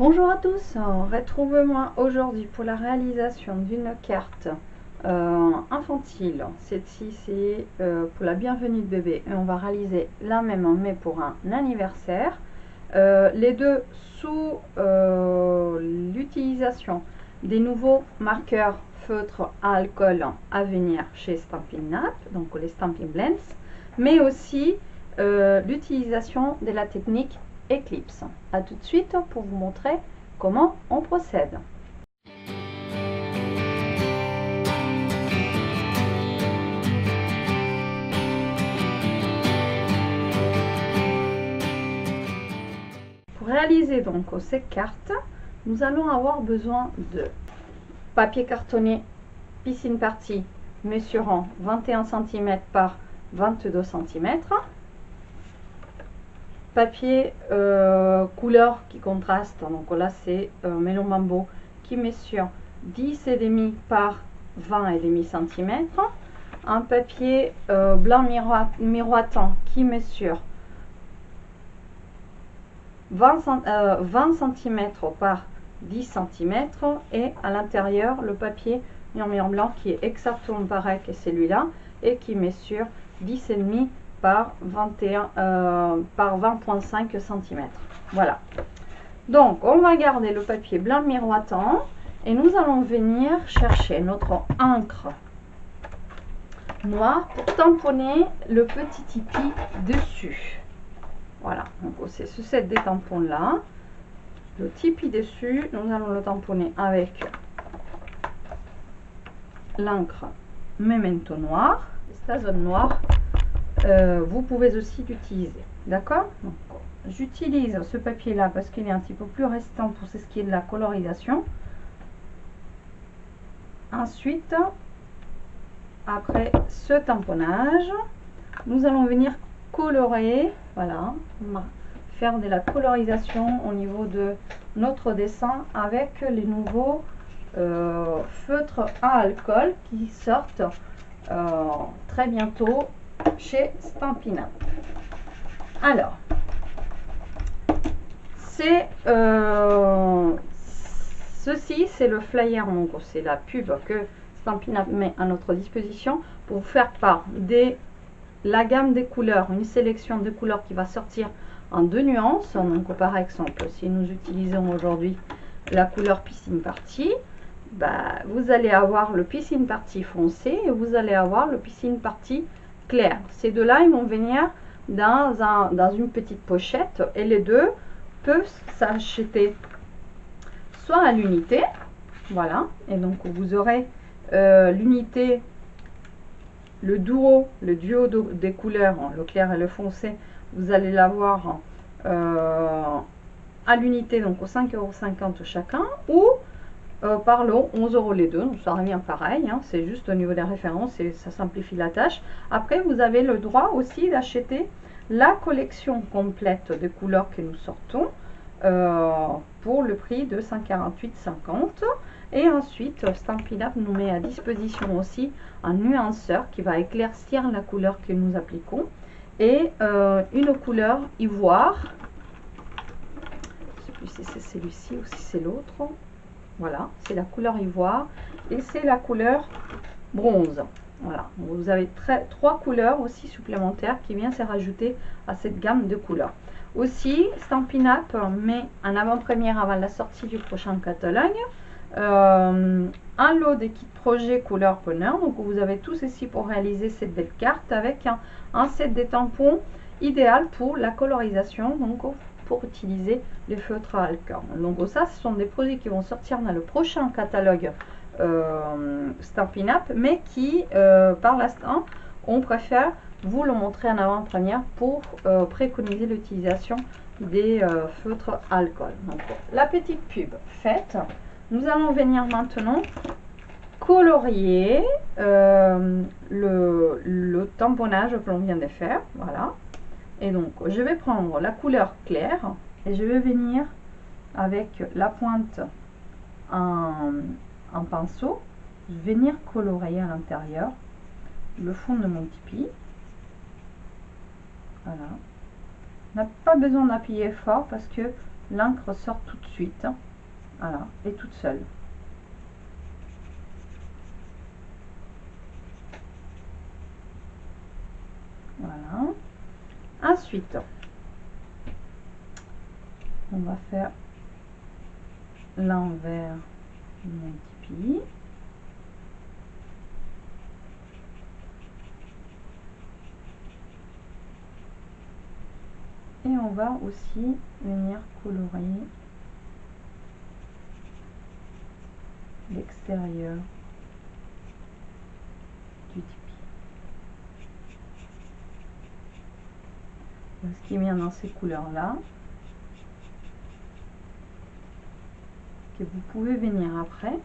Bonjour à tous, retrouvez-moi aujourd'hui pour la réalisation d'une carte infantile. Celle-ci c'est pour la bienvenue de bébé et on va réaliser la même mais pour un anniversaire. Les deux sous l'utilisation des nouveaux marqueurs feutres à alcool à venir chez Stampin' Up, donc les Stampin' Blends, mais aussi l'utilisation de la technique Eclipse. A tout de suite pour vous montrer comment on procède. Pour réaliser donc ces cartes, nous allons avoir besoin de papier cartonné Piscine Party mesurant 21 cm par 22 cm, papier couleur qui contraste, donc là c'est Melon Mambo qui mesure 10,5 par 20,5 cm, un papier blanc miroitant qui mesure 20 cm par 10 cm, et à l'intérieur le papier en blanc qui est exactement pareil que celui-là et qui mesure 10,5 par 20,5 cm. Voilà. Donc on va garder le papier blanc miroitant et nous allons venir chercher notre encre noire pour tamponner le petit tipi dessus. Voilà, donc c'est ce set des tampons là. Le tipi dessus, nous allons le tamponner avec l'encre Memento noir. Cette zone noire, vous pouvez aussi l'utiliser, d'accord. J'utilise ce papier là parce qu'il est un petit peu plus résistant pour ce qui est de la colorisation. Ensuite, après ce tamponnage, nous allons venir colorer, voilà, faire de la colorisation au niveau de notre dessin avec les nouveaux feutres à alcool qui sortent très bientôt chez Stampin' Up. Alors, ceci c'est le flyer, donc c'est la pub que Stampin' Up met à notre disposition pour vous faire part de la gamme des couleurs, une sélection de couleurs qui va sortir en deux nuances. Donc par exemple, si nous utilisons aujourd'hui la couleur Piscine Party, vous allez avoir le Piscine Party foncé et vous allez avoir le Piscine Party clair. Ces deux là ils vont venir dans une petite pochette et les deux peuvent s'acheter soit à l'unité, voilà, et donc vous aurez l'unité, le duo des couleurs, le clair et le foncé, vous allez l'avoir à l'unité, donc aux 5,50 € chacun, ou par lot 11 € les deux, donc ça revient pareil, hein, c'est juste au niveau des références et ça simplifie la tâche. Après vous avez le droit aussi d'acheter la collection complète des couleurs que nous sortons pour le prix de 5,48,50 €. Et ensuite Stampin' Up nous met à disposition aussi un nuanceur qui va éclaircir la couleur que nous appliquons et une couleur ivoire. Je ne sais plus si c'est celui-ci ou si c'est l'autre. Voilà, c'est la couleur ivoire et c'est la couleur bronze. Voilà, vous avez trois couleurs aussi supplémentaires qui viennent se rajouter à cette gamme de couleurs. Aussi, Stampin' Up met en avant-première avant la sortie du prochain catalogue un lot de kits projet couleur bonheur. Donc vous avez tout ceci pour réaliser cette belle carte avec un set de tampons idéal pour la colorisation, donc pour utiliser les feutres à alcool. Donc ça, ce sont des produits qui vont sortir dans le prochain catalogue Stampin' Up, mais qui par l'instant on préfère vous le montrer en avant-première pour préconiser l'utilisation des feutres à alcool. Donc la petite pub faite, nous allons venir maintenant colorier le tamponnage que l'on vient de faire. Voilà. Et donc je vais prendre la couleur claire et je vais venir avec la pointe en pinceau, venir colorer à l'intérieur le fond de mon tipi. Voilà. On n'a pas besoin d'appuyer fort parce que l'encre sort tout de suite. Voilà, et toute seule. Voilà. Ensuite, on va faire l'envers du multipli. Et on va aussi venir colorer l'extérieur du tipi. Ce qui vient dans ces couleurs-là, que vous pouvez venir après,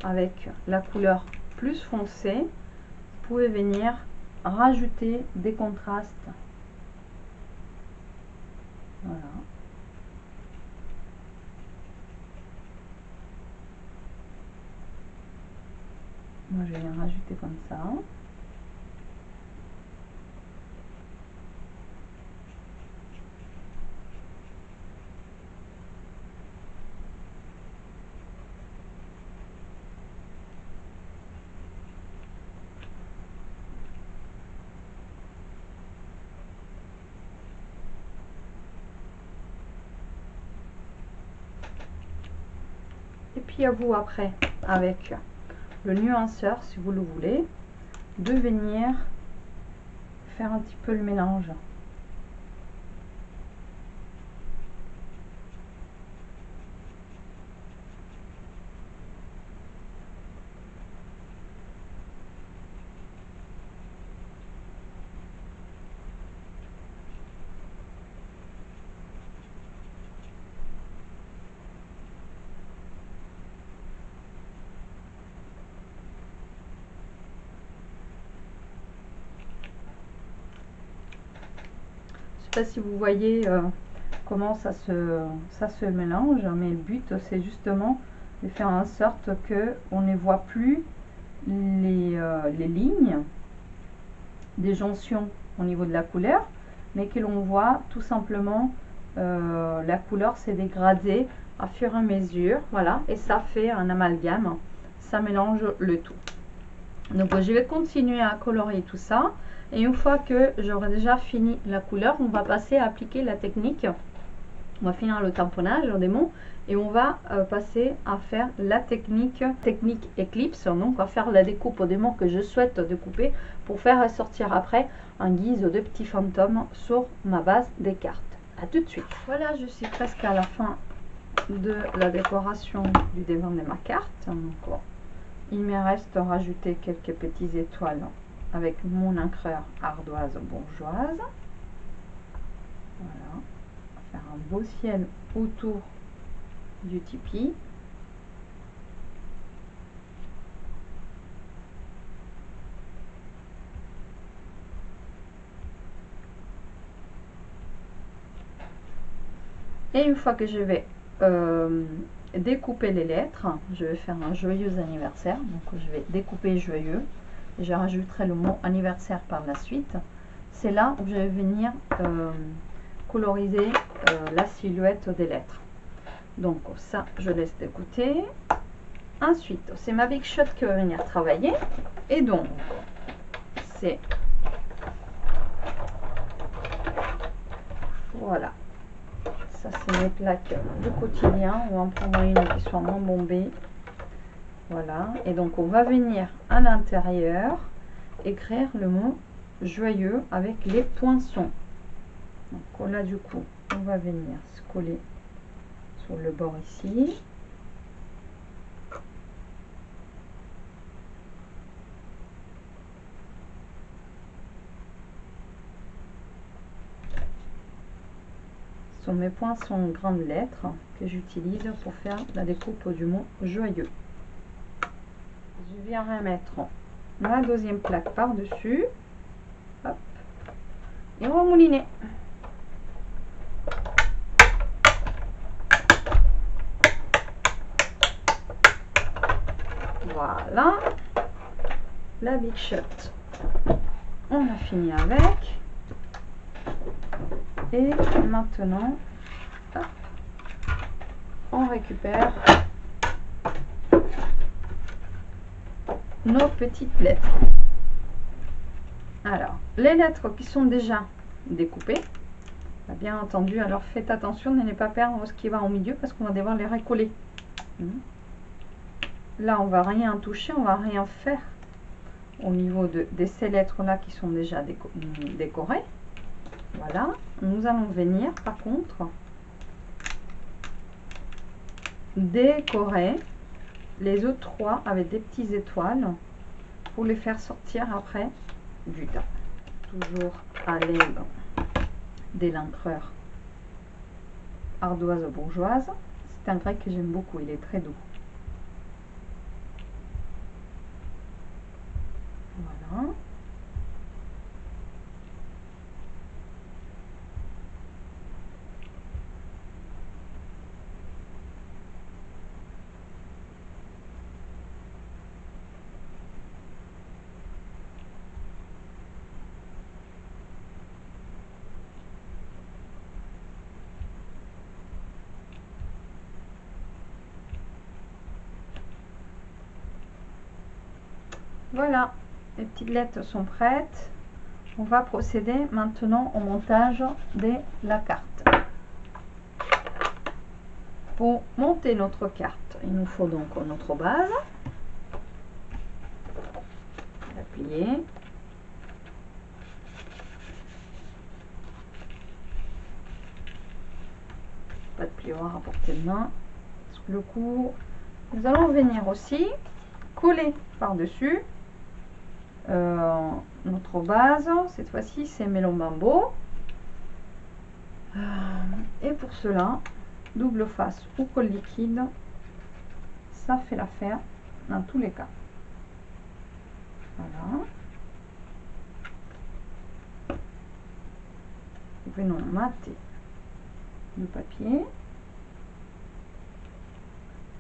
avec la couleur plus foncée, vous pouvez venir rajouter des contrastes. Voilà. Moi, je viens rajouter comme ça. Et puis à vous après, avec le nuanceur, si vous le voulez, de venir faire un petit peu le mélange. Je ne sais pas si vous voyez comment ça se mélange, mais le but c'est justement de faire en sorte que on ne voit plus les lignes des jonctions au niveau de la couleur, mais que l'on voit tout simplement la couleur s'est dégradée à fur et à mesure, voilà, et ça fait un amalgame, ça mélange le tout. Donc je vais continuer à colorer tout ça, et une fois que j'aurai déjà fini la couleur, on va passer à appliquer la technique. On va finir le tamponnage des mots et on va passer à faire la technique éclipse. Donc on va faire la découpe des mots que je souhaite découper pour faire ressortir après en guise de petits fantômes sur ma base des cartes. A tout de suite. Voilà, je suis presque à la fin de la décoration du devant de ma carte. Donc, il me reste à rajouter quelques petites étoiles avec mon encreur ardoise bourgeoise. Voilà. Faire un beau ciel autour du tipi. Et une fois que je vais découper les lettres, je vais faire un joyeux anniversaire. Donc je vais découper joyeux. Je rajouterai le mot anniversaire par la suite. C'est là où je vais venir coloriser la silhouette des lettres. Donc ça, je laisse de côté. Ensuite, c'est ma Big Shot qui va venir travailler. Et donc, c'est... Voilà. Ça, c'est mes plaques de quotidien. On va en prendre une qui soit moins bombée. Voilà. Et donc, on va venir à l'intérieur écrire le mot joyeux avec les poinçons. Donc là, du coup, on va venir se coller sur le bord ici. Ce sont mes poinçons grandes lettres que j'utilise pour faire la découpe du mot joyeux. Je viens remettre la deuxième plaque par-dessus. Hop. Et on va mouliner. Voilà. La Big Shot. On a fini avec. Et maintenant, hop, on récupère nos petites lettres. Alors, les lettres qui sont déjà découpées, bien entendu, alors faites attention de ne pas perdre ce qui va au milieu parce qu'on va devoir les recoller. Là, on va rien toucher, on va rien faire au niveau de ces lettres là qui sont déjà décorées. Voilà, nous allons venir par contre décorer les autres trois avec des petites étoiles pour les faire sortir après du tas. Toujours à l'aide des l'encreur ardoise bourgeoise. C'est un grec que j'aime beaucoup, il est très doux. Voilà. Voilà, les petites lettres sont prêtes. On va procéder maintenant au montage de la carte. Pour monter notre carte, il nous faut donc notre base. La plier. Pas de plioir à portée de main. Sur le coup, nous allons venir aussi coller par-dessus notre base. Cette fois-ci, c'est Melon Bambo. Et pour cela, double face ou colle liquide, ça fait l'affaire dans tous les cas. Voilà. Venons mater le papier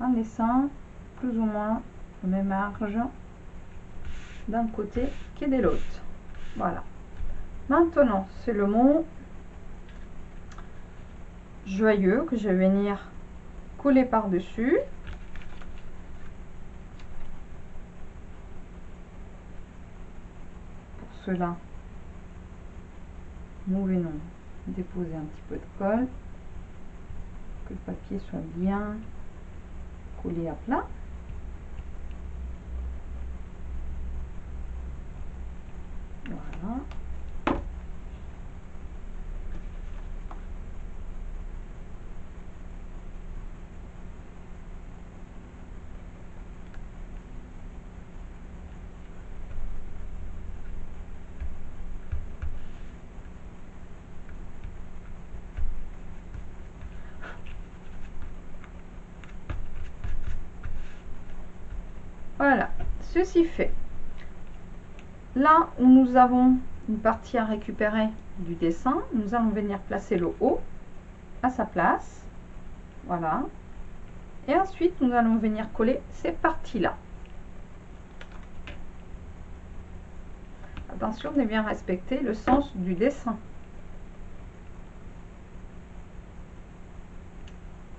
en laissant plus ou moins le même marge d'un côté que de l'autre. Voilà. Maintenant, c'est le mot joyeux que je vais venir coller par-dessus. Pour cela, nous venons déposer un petit peu de colle, que le papier soit bien collé à plat. Voilà. Voilà, ceci fait. Là où nous avons une partie à récupérer du dessin, nous allons venir placer le haut à sa place. Voilà. Et ensuite, nous allons venir coller ces parties-là. Attention de bien respecter le sens du dessin.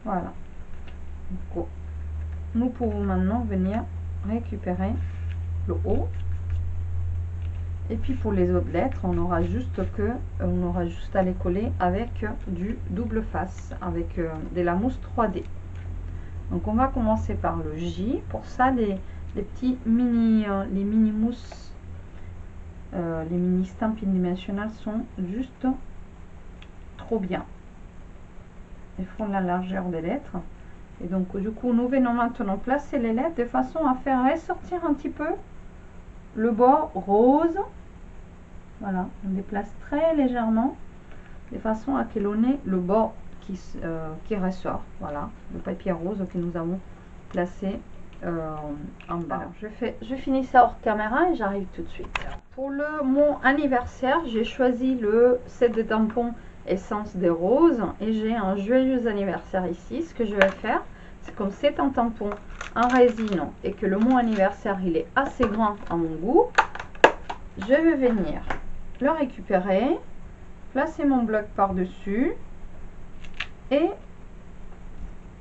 Voilà. Donc, nous pouvons maintenant venir récupérer le haut. Et puis pour les autres lettres, on aura juste à les coller avec du double face, avec de la mousse 3D. Donc on va commencer par le J. Pour ça, les petits mini mousses, les mini stampines dimensionnelles sont juste trop bien. Ils font la largeur des lettres. Et donc du coup, nous venons maintenant placer les lettres de façon à faire ressortir un petit peu le bord rose. Voilà, on déplace très légèrement de façon à que l'on ait le bord qui ressort. Voilà, le papier rose que nous avons placé en bas. Alors, je finis ça hors caméra et j'arrive tout de suite. Pour mon anniversaire, j'ai choisi le set de tampons Essence des Roses et j'ai un joyeux anniversaire ici. Ce que je vais faire, c'est comme c'est un tampon en résine et que le mot anniversaire il est assez grand à mon goût, je vais venir le récupérer, placer mon bloc par dessus et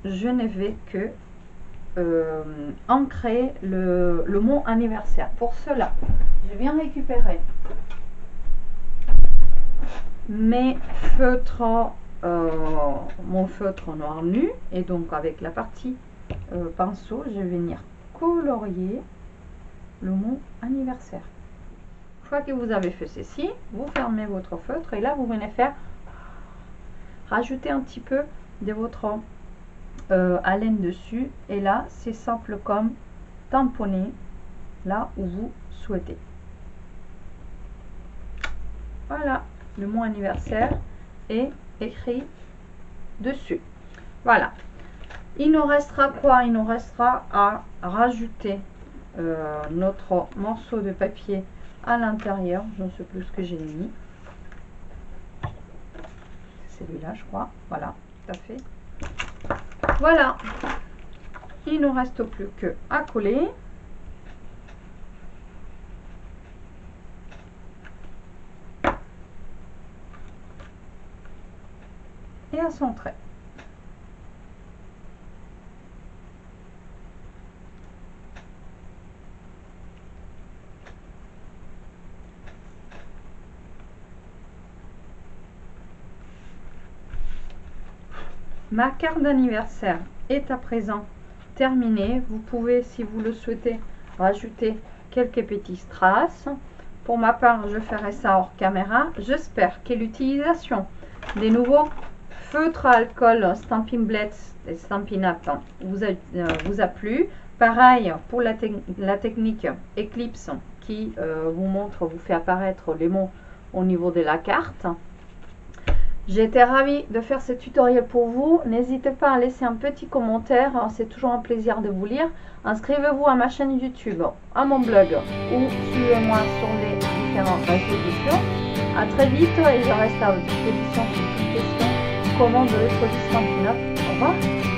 je ne vais que ancrer le mot anniversaire. Pour cela, je viens récupérer mes feutres, mon feutre noir nu, et donc avec la partie pinceau, je vais venir colorier le mot anniversaire. Une fois que vous avez fait ceci, vous fermez votre feutre et là vous venez faire rajouter un petit peu de votre haleine dessus, et là c'est simple comme tamponner là où vous souhaitez. Voilà, le mot anniversaire est écrit dessus. Voilà, il nous restera quoi? Il nous restera à rajouter notre morceau de papier à l'intérieur. Je ne sais plus ce que j'ai mis, c'est celui-là je crois. Voilà, tout à fait. Voilà, il ne nous reste plus que à coller. Et à centrer. Ma carte d'anniversaire est à présent terminée. Vous pouvez, si vous le souhaitez, rajouter quelques petits strass. Pour ma part, je ferai ça hors caméra. J'espère que l'utilisation des nouveaux feutres à alcool Stampin' Blends et Stampin' Up vous a plu. Pareil pour la technique Eclipse qui vous fait apparaître les mots au niveau de la carte. J'ai été ravie de faire ce tutoriel pour vous. N'hésitez pas à laisser un petit commentaire, c'est toujours un plaisir de vous lire. Inscrivez-vous à ma chaîne YouTube, à mon blog ou suivez-moi sur les différents réseaux sociaux. A très vite et je reste à votre disposition pour toute question, comment de produits Stampin' Up. Au revoir.